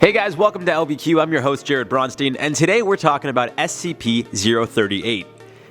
Hey guys, welcome to LBQ. I'm your host Jared Bronstein, and today we're talking about SCP-038.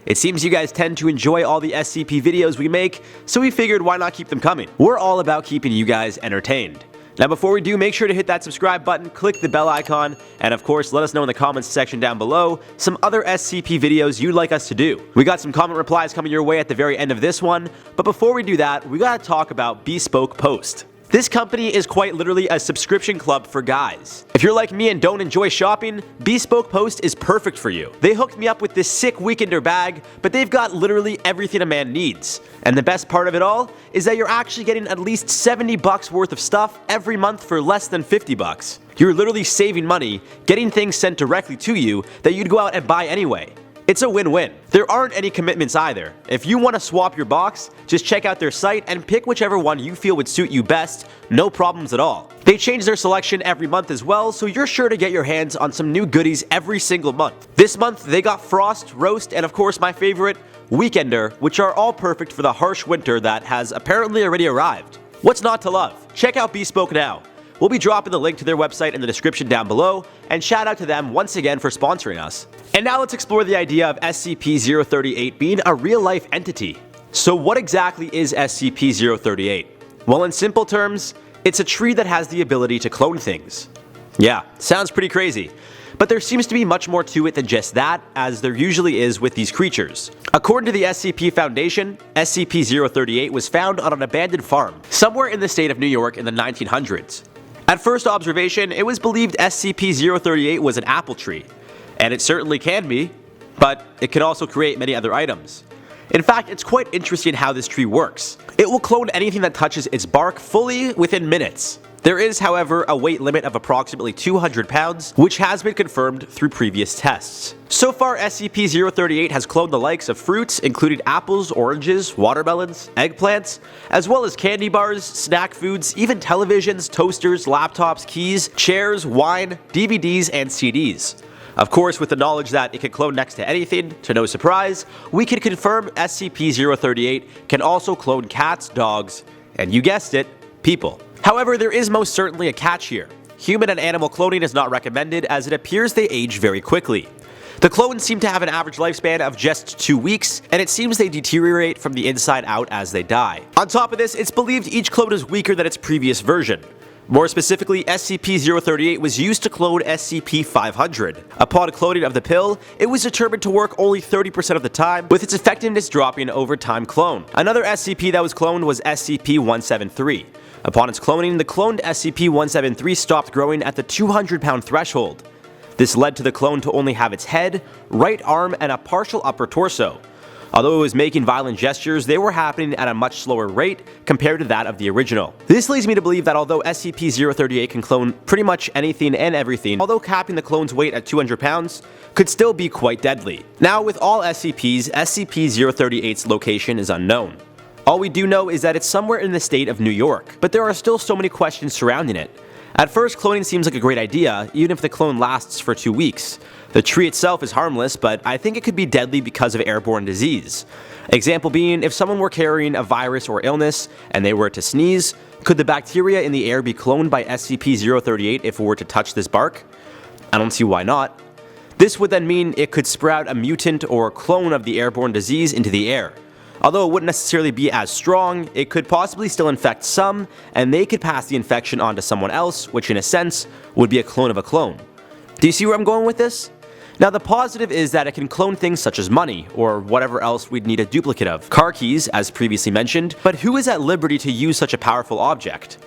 It seems you guys tend to enjoy all the SCP videos we make, so we figured why not keep them coming. We're all about keeping you guys entertained. Now before we do, make sure to hit that subscribe button, click the bell icon, and of course let us know in the comments section down below some other SCP videos you'd like us to do. We got some comment replies coming your way at the very end of this one, but before we do that, we gotta talk about Bespoke Post. This company is quite literally a subscription club for guys. If you're like me and don't enjoy shopping, Bespoke Post is perfect for you. They hooked me up with this sick weekender bag, but they've got literally everything a man needs. And the best part of it all is that you're actually getting at least $70 worth of stuff every month for less than $50. You're literally saving money, getting things sent directly to you that you'd go out and buy anyway. It's a win-win. There aren't any commitments either. If you want to swap your box, just check out their site and pick whichever one you feel would suit you best, no problems at all. They change their selection every month as well, so you're sure to get your hands on some new goodies every single month. This month, they got Frost, Roast, and of course my favorite, Weekender, which are all perfect for the harsh winter that has apparently already arrived. What's not to love? Check out Bespoke now. We'll be dropping the link to their website in the description down below, and shout out to them once again for sponsoring us. And now let's explore the idea of SCP-038 being a real-life entity. So what exactly is SCP-038? Well, in simple terms, it's a tree that has the ability to clone things. Yeah, sounds pretty crazy. But there seems to be much more to it than just that, as there usually is with these creatures. According to the SCP Foundation, SCP-038 was found on an abandoned farm, somewhere in the state of New York in the 1900s. At first observation, it was believed SCP-038 was an apple tree, and it certainly can be, but it can also create many other items. In fact, it's quite interesting how this tree works. It will clone anything that touches its bark fully within minutes. There is, however, a weight limit of approximately 200 pounds, which has been confirmed through previous tests. So far, SCP-038 has cloned the likes of fruits, including apples, oranges, watermelons, eggplants, as well as candy bars, snack foods, even televisions, toasters, laptops, keys, chairs, wine, DVDs, and CDs. Of course, with the knowledge that it can clone next to anything, to no surprise, we can confirm SCP-038 can also clone cats, dogs, and you guessed it, people. However, there is most certainly a catch here. Human and animal cloning is not recommended as it appears they age very quickly. The clones seem to have an average lifespan of just 2 weeks, and it seems they deteriorate from the inside out as they die. On top of this, it's believed each clone is weaker than its previous version. More specifically, SCP-038 was used to clone SCP-500. Upon cloning of the pill, it was determined to work only 30% of the time, with its effectiveness dropping over time clone. Another SCP that was cloned was SCP-173. Upon its cloning, the cloned SCP-173 stopped growing at the 200-pound threshold. This led to the clone to only have its head, right arm, and a partial upper torso. Although it was making violent gestures, they were happening at a much slower rate compared to that of the original. This leads me to believe that although SCP-038 can clone pretty much anything and everything, although capping the clone's weight at 200 pounds could still be quite deadly. Now, with all SCPs, SCP-038's location is unknown. All we do know is that it's somewhere in the state of New York, but there are still so many questions surrounding it. At first, cloning seems like a great idea, even if the clone lasts for 2 weeks. The tree itself is harmless, but I think it could be deadly because of airborne disease. Example being, if someone were carrying a virus or illness and they were to sneeze, could the bacteria in the air be cloned by SCP-038 if it were to touch this bark? I don't see why not. This would then mean it could sprout a mutant or clone of the airborne disease into the air. Although it wouldn't necessarily be as strong, it could possibly still infect some, and they could pass the infection on to someone else, which in a sense would be a clone of a clone. Do you see where I'm going with this? Now the positive is that it can clone things such as money, or whatever else we'd need a duplicate of. Car keys, as previously mentioned, but who is at liberty to use such a powerful object?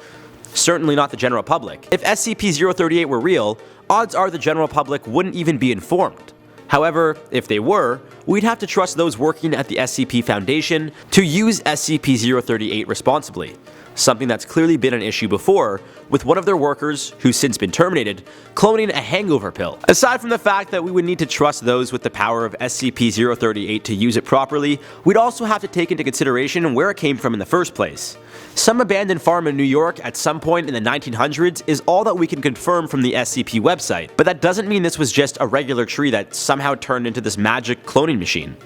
Certainly not the general public. If SCP-038 were real, odds are the general public wouldn't even be informed. However, if they were, we'd have to trust those working at the SCP Foundation to use SCP-038 responsibly, something that's clearly been an issue before, with one of their workers, who's since been terminated, cloning a hangover pill. Aside from the fact that we would need to trust those with the power of SCP-038 to use it properly, we'd also have to take into consideration where it came from in the first place. Some abandoned farm in New York at some point in the 1900s is all that we can confirm from the SCP website, but that doesn't mean this was just a regular tree that somehow turned into this magic cloning machine.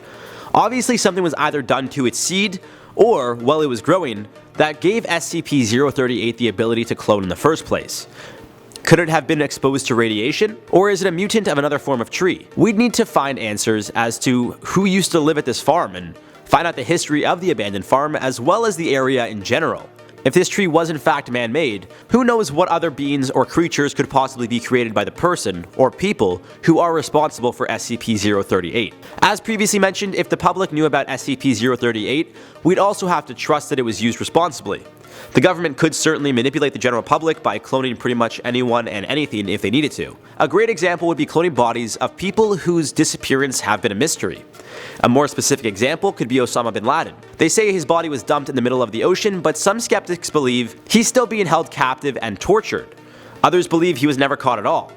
Obviously something was either done to its seed, or, while it was growing, that gave SCP-038 the ability to clone in the first place. Could it have been exposed to radiation? Or is it a mutant of another form of tree? We'd need to find answers as to who used to live at this farm and find out the history of the abandoned farm as well as the area in general. If this tree was in fact man-made, who knows what other beings or creatures could possibly be created by the person or people who are responsible for SCP-038. As previously mentioned, if the public knew about SCP-038, we'd also have to trust that it was used responsibly. The government could certainly manipulate the general public by cloning pretty much anyone and anything if they needed to. A great example would be cloning bodies of people whose disappearance have been a mystery. A more specific example could be Osama bin Laden. They say his body was dumped in the middle of the ocean, but some skeptics believe he's still being held captive and tortured. Others believe he was never caught at all.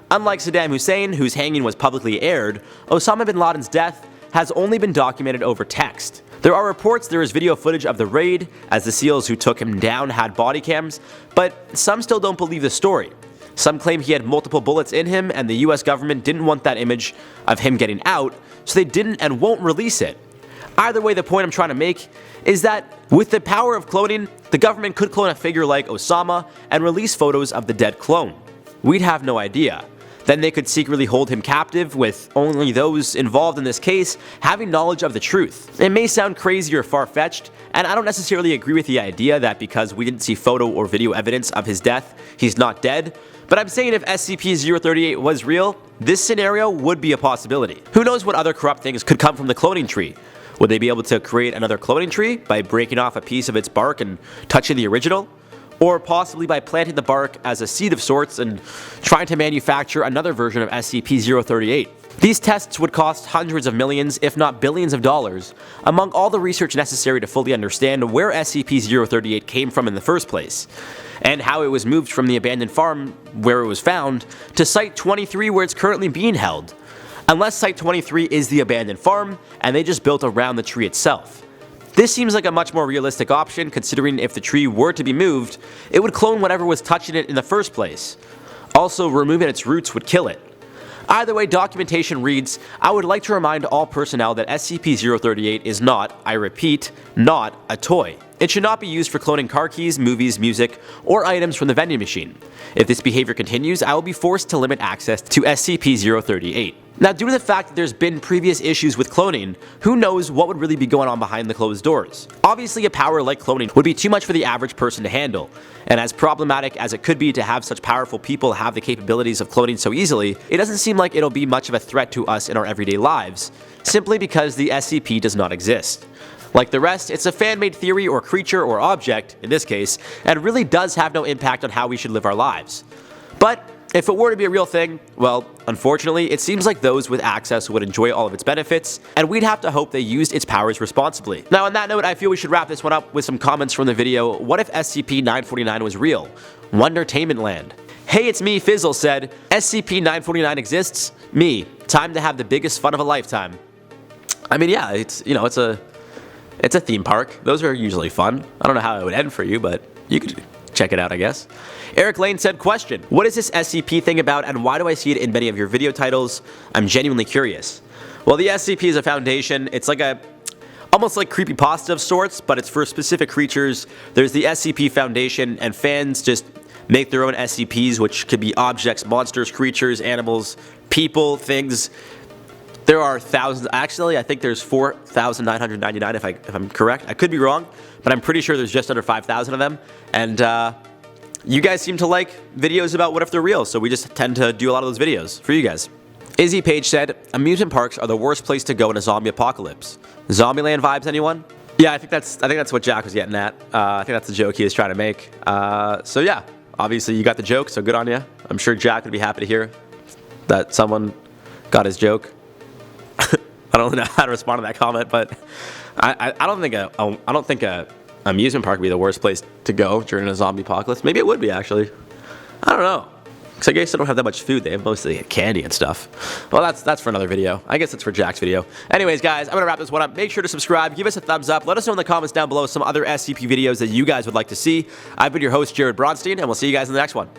Unlike Saddam Hussein, whose hanging was publicly aired, Osama bin Laden's death has only been documented over text. There are reports there is video footage of the raid, as the SEALs who took him down had body cams, but some still don't believe the story. Some claim he had multiple bullets in him and the US government didn't want that image of him getting out, so they didn't and won't release it. Either way, the point I'm trying to make is that with the power of cloning, the government could clone a figure like Osama and release photos of the dead clone. We'd have no idea. Then they could secretly hold him captive, with only those involved in this case having knowledge of the truth. It may sound crazy or far-fetched, and I don't necessarily agree with the idea that because we didn't see photo or video evidence of his death, he's not dead, but I'm saying if SCP-038 was real, this scenario would be a possibility. Who knows what other corrupt things could come from the cloning tree? Would they be able to create another cloning tree by breaking off a piece of its bark and touching the original? Or possibly by planting the bark as a seed of sorts and trying to manufacture another version of SCP-038. These tests would cost hundreds of millions, if not billions of dollars, among all the research necessary to fully understand where SCP-038 came from in the first place, and how it was moved from the abandoned farm where it was found to Site 23 where it's currently being held. Unless Site 23 is the abandoned farm, and they just built around the tree itself. This seems like a much more realistic option, considering if the tree were to be moved, it would clone whatever was touching it in the first place. Also, removing its roots would kill it. Either way, documentation reads, I would like to remind all personnel that SCP-038 is not, I repeat, not a toy. It should not be used for cloning car keys, movies, music, or items from the vending machine. If this behavior continues, I will be forced to limit access to SCP-038. Now, due to the fact that there's been previous issues with cloning, who knows what would really be going on behind the closed doors. Obviously, a power like cloning would be too much for the average person to handle, and as problematic as it could be to have such powerful people have the capabilities of cloning so easily, it doesn't seem like it'll be much of a threat to us in our everyday lives, simply because the SCP does not exist. Like the rest, it's a fan-made theory or creature or object, in this case, and really does have no impact on how we should live our lives. But if it were to be a real thing, well, unfortunately, it seems like those with access would enjoy all of its benefits, and we'd have to hope they used its powers responsibly. Now, on that note, I feel we should wrap this one up with some comments from the video. What if SCP-949 was real? Wondertainment Land. Hey, it's me, Fizzle said, SCP-949 exists? Me. Time to have the biggest fun of a lifetime. I mean, yeah, it's a theme park. Those are usually fun. I don't know how it would end for you, but you could check it out, I guess. Eric Lane said, question, what is this SCP thing about and why do I see it in many of your video titles? I'm genuinely curious. Well, the SCP is a foundation. It's like almost like creepypasta of sorts, but it's for specific creatures. There's the SCP Foundation, and fans just make their own SCPs, which could be objects, monsters, creatures, animals, people, things. There are thousands. Actually, I think there's 4,999 if I'm correct. I could be wrong, but I'm pretty sure there's just under 5,000 of them. And you guys seem to like videos about what if they're real, so we just tend to do a lot of those videos for you guys. Izzy Page said, amusement parks are the worst place to go in a zombie apocalypse. Zombieland vibes, anyone? Yeah, I think that's what Jack was getting at. I think that's the joke he was trying to make. So yeah, obviously you got the joke, so good on you. I'm sure Jack would be happy to hear that someone got his joke. I don't know how to respond to that comment, but I don't think a amusement park would be the worst place to go during a zombie apocalypse. Maybe it would be, actually. I don't know. Because I guess they don't have that much food. They have mostly candy and stuff. Well, that's for another video. I guess it's for Jack's video. Anyways, guys, I'm going to wrap this one up. Make sure to subscribe. Give us a thumbs up. Let us know in the comments down below some other SCP videos that you guys would like to see. I've been your host, Jared Bronstein, and we'll see you guys in the next one.